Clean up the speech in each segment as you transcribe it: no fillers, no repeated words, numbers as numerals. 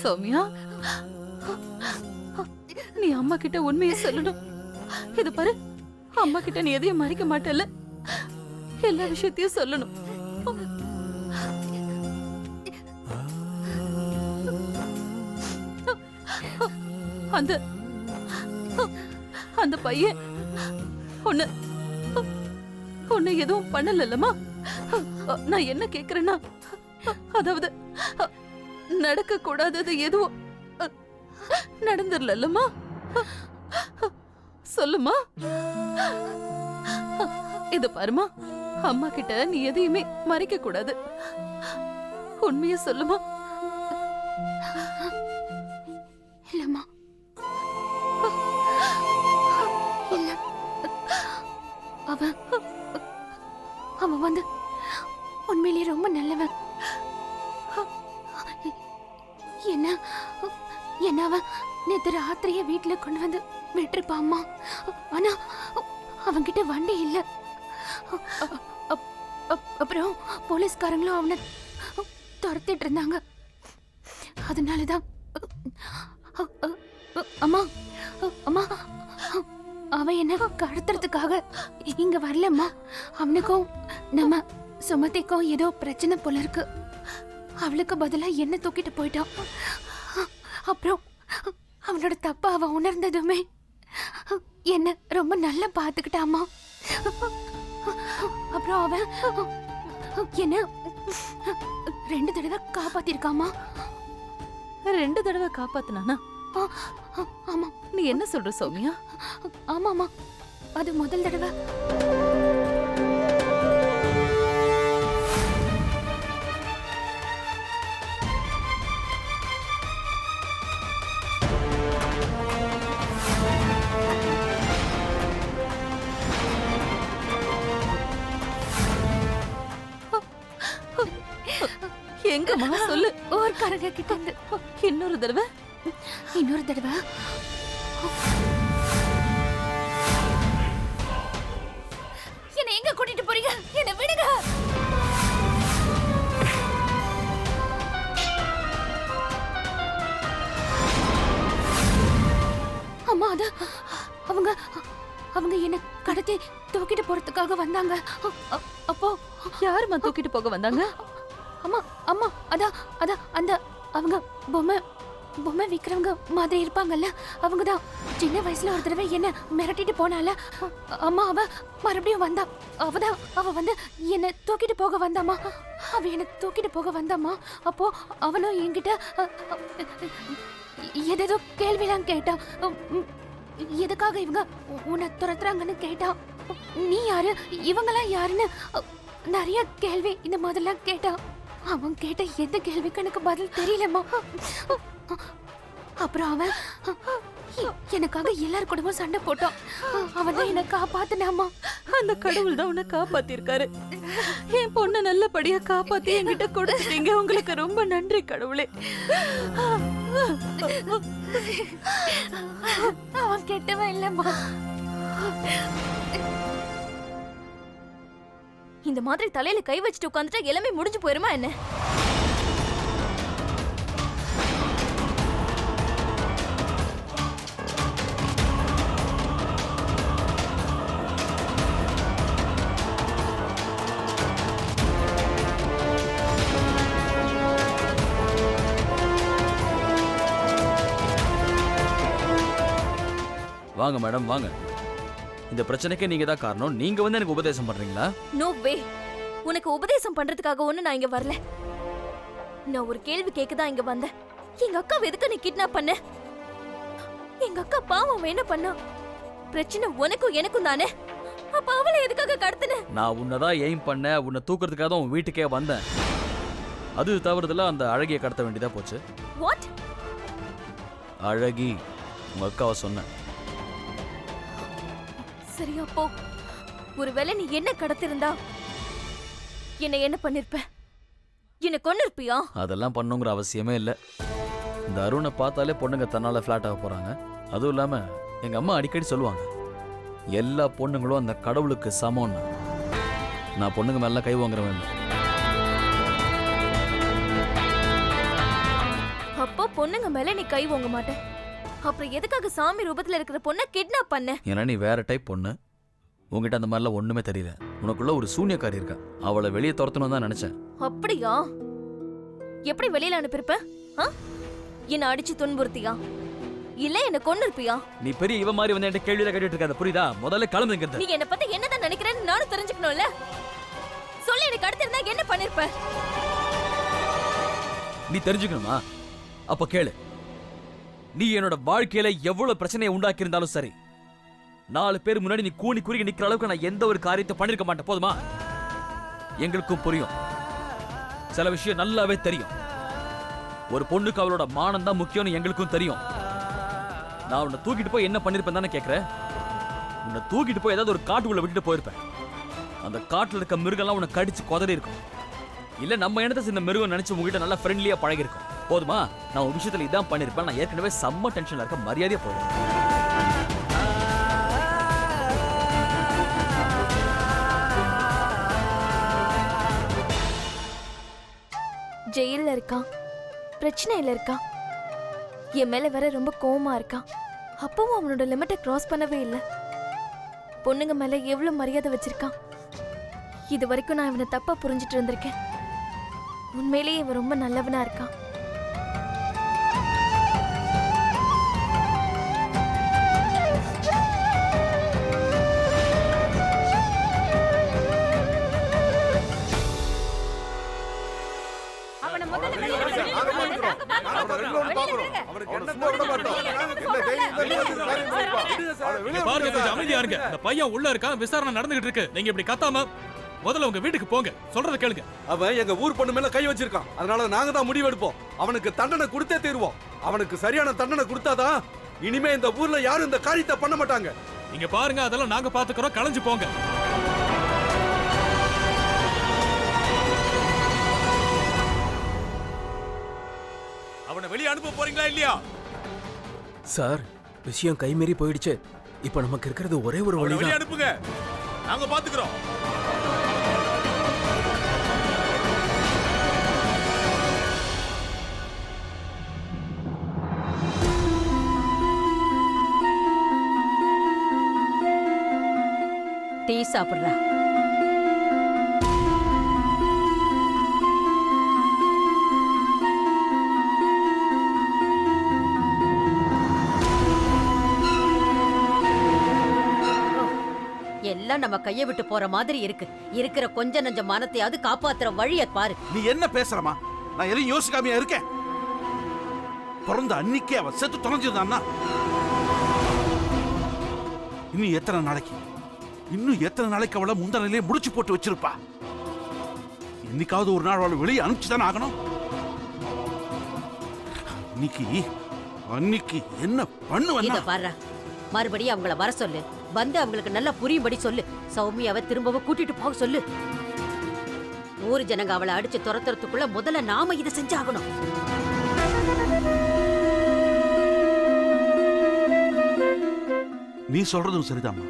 சௌமியா, நீ அம்மா கிட்ட உண்மையை சொல்லணும். இது பாரு, அம்மா கிட்ட நீ எதையும் மறைக்க மாட்டல, எல்லா விஷயத்தையும் சொல்லணும். அந்த அந்த பையன் உன்னை எதுவும் பண்ணலமா? நான் என்ன கேக்குறேன்னா, அதாவது நடக்க கூடாதது எதுவும் நடந்துடலமா? சொல்லுமா. இது பாருமா, அம்மா கிட்ட நீ எதையுமே மறைக்க கூடாது, உண்மைய சொல்லுமா. இல்லம்மா, இல்ல, அவன் வந்து உண்மையிலேயே ரொம்ப நல்லவன். என்ன அவன் நேத்து ராத்திரியே வீட்டுல கொண்டு வந்து விட்டுருப்பாம்மா. ஆனா அவன்கிட்ட வண்டி இல்ல. அப்புறம் போலீஸ்காரங்களும் அவனை துரத்திட்டு இருந்தாங்க. அதனாலதான் அம்மா அம்மா அவன் என்ன கடத்துறதுக்காக இங்க வரலம்மா. அவனுக்கும் நம்ம சுமதிக்கும் ஏதோ பிரச்சனை போல இருக்கு. அவளுக்கு பதிலா என்ன தூக்கிட்டு போயிட்டான். அப்புறம் அவனோட தப்ப அவ உணர்ந்ததுமே என்ன ரொம்ப நல்லா பாத்துக்கிட்டாமா. அப்புறம் அவன் என்ன 2 தடவை காப்பாத்திருக்காமா. 2 தடவை காப்பாத்தினானா? ஆமா. நீ என்ன சொல்ற சௌமியா? ஆமாமா, அது முதல் தடவை. எங்கம்மா சொல்லு. ஊர்க்காரங்க கிட்ட இருந்து. இன்னொரு தடவை என்ன எங்க கூட்டிட்டு போறீங்க? என்ன விடுங்க. அம்மா, அது அவங்க என்ன கடத்தி தூக்கிட்டு போறதுக்காக வந்தாங்க. அப்போ யாருமா தூக்கிட்டு போக வந்தாங்க? அம்மா அம்மா அதான் அந்த அவங்க பொம்மை விக்கிறவங்க மாதிரி இருப்பாங்கல்ல, அவங்கதான். சின்ன வயசுல ஒரு தடவை என்ன மிரட்டிட்டு போனால அம்மா, அவ மறுபடியும் வந்தா. அவ வந்து என்ன தூக்கிட்டு போக வந்தாமா. அப்போ அவனும் என்கிட்ட ஏதேதோ கேள்விலாம் கேட்டான். எதுக்காக இவங்க உன்னை துரத்துறாங்கன்னு கேட்டான். நீ யாரு, இவங்கெல்லாம் யாருன்னு நிறைய கேள்வி இந்த மாதிரிலாம் கேட்டான். அவன் கேட்ட எந்த கேள்விக்கு எனக்கு பதில் தெரியலம்மா. அப்புறம் அவன் எனக்காக எல்லாரும் கூடவும் சண்டை போட்டான். அவன் தான் என்ன காப்பாத்தினாமா. அந்த கடவுள் தான் உன்னை காப்பாத்திருக்காரு. என் பொண்ணு நல்லபடியா காப்பாத்தி என்கிட்ட கொடுத்துட்டீங்க. உங்களுக்கு ரொம்ப நன்றி கடவுளே. அவன் கெட்டவன் இல்லம்மா. இந்த மாதிரி தலையில கை வச்சுட்டு உட்காந்துட்டா எல்லாமே முடிஞ்சு போயிருமா என்ன? வாங்க மேடம், வாங்க. இந்த பிரச்சனைக்கு நீங்க தான் காரணம். நீங்க வந்து எனக்கு உபதேசம் பண்றீங்களா? No way. உனக்கு உபதேசம் பண்றதுக்காக ஒண்ணு நான் இங்க வரல. நான் ஒரு கேள்வி கேட்க தான் இங்க வந்தேன். எங்க அக்கா எதுக்கு நீ கிட்னாப் பண்ண? எங்க அக்கா பாவம் என்ன பண்ணா? பிரச்சனை உனக்கும் எனக்கும் தானே. அப்ப அவளை எதுக்காக கடத்துன? நான் உன்னதான் எய்ம் பண்ண, உன்னை தூக்குறதுக்காக தான் உன் வீட்டுக்கே வந்தேன். அது தவறுதலா அந்த அழகியை கடத்த வேண்டியதா போச்சு. வாட்? அழகி உங்க அக்காவை சொன்னேன். சரி, அப்போ ஒருவேளை நீ என்ன கடத்திருந்தா என்ன பண்ணிருப்ப? என்ன கொன்னிருப்பியா? அதெல்லாம் பண்ணுங்கிற அவசியமே இல்லை. இந்த அருணை பார்த்தாலே பொண்ணுங்க தன்னால ஃபிளாட் ஆக போறாங்க. அதுவும் இல்லாம எங்க அம்மா அடிக்கடி சொல்லுவாங்க, எல்லா பொண்ணுங்களும் அந்த கடவுளுக்கு சமம்னு. நான் பொண்ணுங்க மேல கை வாங்குறேன். அப்போ பொண்ணுங்க மேல நீ கை ஓங்க மாட்ட. அப்புறம் எதுக்காக சாமி ரூபத்துல இருக்கிற பொண்ணை கிட்னாப் பண்ண? ஏன்னா நீ வேற டைப் பொண்ணு. உங்ககிட்ட அந்த மாதிரிலாம் ஒண்ணுமே தெரியல. உனக்குள்ள ஒரு சூனியக்காரி இருக்கா. அவளை வெளியே துரத்தணும் தான் நினைச்சேன். அப்படியா? எப்படி வெளியில அனுப்பிருப்ப? என்ன அடிச்சு துன்புறுத்தியா? இல்ல என்ன கொண்டு இருப்பியா? நீ பெரிய இவ மாதிரி வந்து என்கிட்ட கேள்வியில கேட்டுட்டு இருக்காத, புரியுதா? முதல்ல கிளம்புங்கிறது. நீ என்ன பத்தி என்னதான் நினைக்கிறேன்னு நானும் தெரிஞ்சுக்கணும்ல. சொல்லி எனக்கு அடுத்திருந்தா என்ன பண்ணிருப்ப? நீ தெரிஞ்சுக்கணுமா? அப்ப கேளு. நீ என்னோட வாழ்க்கையில எவ்வளவு பிரச்சனையை உண்டாக்கி இருந்தாலும் சரி, 4 பேர் முன்னாடி நீ கூனி குறுகி நிக்கிற அளவுக்கு நான் எந்த ஒரு காரியத்தை பண்ணிருக்க மாட்டேன். போதுமா? எங்களுக்கும் புரியும், சில விஷயம் நல்லாவே தெரியும். ஒரு பொண்ணுக்கு அவளோட மானம் தான் முக்கியம்னு எங்களுக்கும் தெரியும். நான் உன்னை தூக்கிட்டு போய் என்ன பண்ணிருப்பேன் தானே கேட்கிறேன். உன்னை தூக்கிட்டு போய் ஏதாவது ஒரு காட்டுக்குள்ள விட்டுட்டு போயிருப்பேன். அந்த காட்டுல இருக்க மிருகம்லாம் உன்னை கடிச்சு கொதறி இருக்கும். இல்ல நம்ம இனத்தை சேர்ந்த மிருகம் நினைச்சு உங்ககிட்ட நல்லா ஃப்ரெண்ட்லியா பழகி இருக்கும். போதுமா? நான் ஒரு விஷயத்துல இதான் பண்ணிருப்பேன். நான் ஏற்கனவே செம்ம டென்ஷன்ல இருக்க, மரியாதையா போயிடும். ஜெயில இருக்கான், பிரச்சனையில இருக்கான், என் மேல வேற ரொம்ப கோவமா இருக்கான். அப்பவும் அவனோட லிமிட்டை கிராஸ் பண்ணவே இல்லை. பொண்ணுங்க மேல எவ்வளவு மரியாதை வச்சிருக்கான். இது வரைக்கும் நான் இவனை தப்பா புரிஞ்சிட்டு இருந்திருக்கேன். உண்மையிலேயே இவன் ரொம்ப நல்லவனா இருக்கான். பையன் உள்ள இருக்கான், விசாரணை நடந்துகிட்டு இருக்கு. நீங்க இப்படி கத்தாம முதல்ல உங்க வீட்டுக்கு போங்க. சொல்றத கேளுங்க. அவன் எங்க ஊர் பொண்ணு மேல கை வச்சிருக்கான். அதனால நாங்க தான் முடிவெடுப்போம். அவனுக்கு தண்டனை கொடுத்தே தீருவோம். அவனுக்கு சரியான தண்டனை கொடுத்தாதான் இனிமே இந்த ஊர்ல யாரும் இந்த காரியத்தை பண்ண மாட்டாங்க. நீங்க பாருங்க, அதெல்லாம் நாங்க பாத்துக்கிறோம். கலைஞ்சு போங்க. அவனை வெளியே அனுப்ப போறீங்களா இல்லையா? சார், விஷயம் கைமீறி போயிடுச்சு. இப்ப நமக்கு இருக்கிறது ஒரே ஒரு வழி. வெளியே அனுப்புங்க, நாங்க பாத்துக்கிறோம். டீ சாப்பிடுறா. எல்லாம் நம்ம கையை விட்டு போற மாதிரி இருக்கு. இருக்கிற கொஞ்ச நஞ்ச மானத்தையாவது காப்பாத்துற வழிய பாரு. நீ என்ன பேசுறமா? நான் எதையும் யோசிக்காமையா இருக்கேன். பிறந்த அன்னைக்கே அவ செத்து தொலைஞ்சிருந்தான்னா இன்னும் எத்தனை நாளைக்கு அவளை முந்தனிலே முடிச்சு போட்டு வச்சிருப்பா? இன்னைக்காவது ஒரு நாள் அவளை வெளியே அனுப்பிச்சுதானே ஆகணும். அன்னைக்கு என்ன பண்ணுவ? பாரு, மறுபடியும் அவங்கள வர சொல்லு. வந்து அவங்களுக்கு நல்லா புரியும்படி சொல்லு. சௌமியாவை திரும்பவும் கூட்டிட்டு போக சொல்லு. ஊர் ஜனங்க அவளை அடிச்சு துரத்துறதுக்குள்ள முதல்ல நாம இதை செஞ்சாகணும். நீ சொல்றதும் சரிதாம்மா.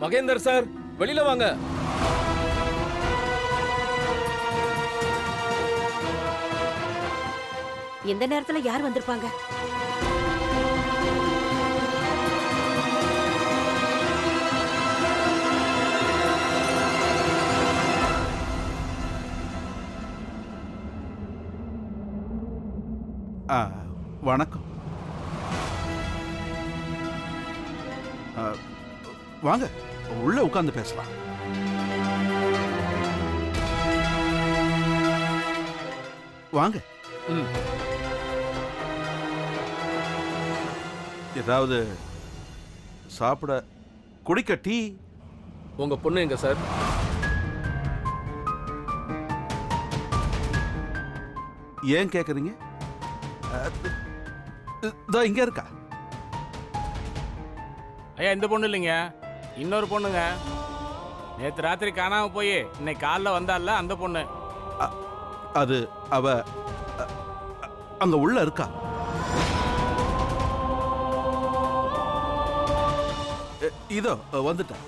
மகேந்தர் சார், வெளியில வாங்க. இந்த நேரத்துல யார் வந்திருப்பாங்க? வணக்கம். வாங்க, உள்ள உட்கார்ந்து பேசலாம். வாங்க. ஏதாவது சாப்பிட, குடிக்க டீ? உங்க பொண்ணு எங்க சார்? ஏன் கேக்குறீங்க? இங்க இருக்கா. ஐயா, இந்த பொண்ணு இல்லைங்க, இன்னொரு பொண்ணுங்க. நேற்று ராத்திரி காணாம போய் இன்னைக்கு காலைல வந்தால அந்த பொண்ணு. அது அவ அங்க உள்ள இருக்கா. இதோ வந்துட்டேன்.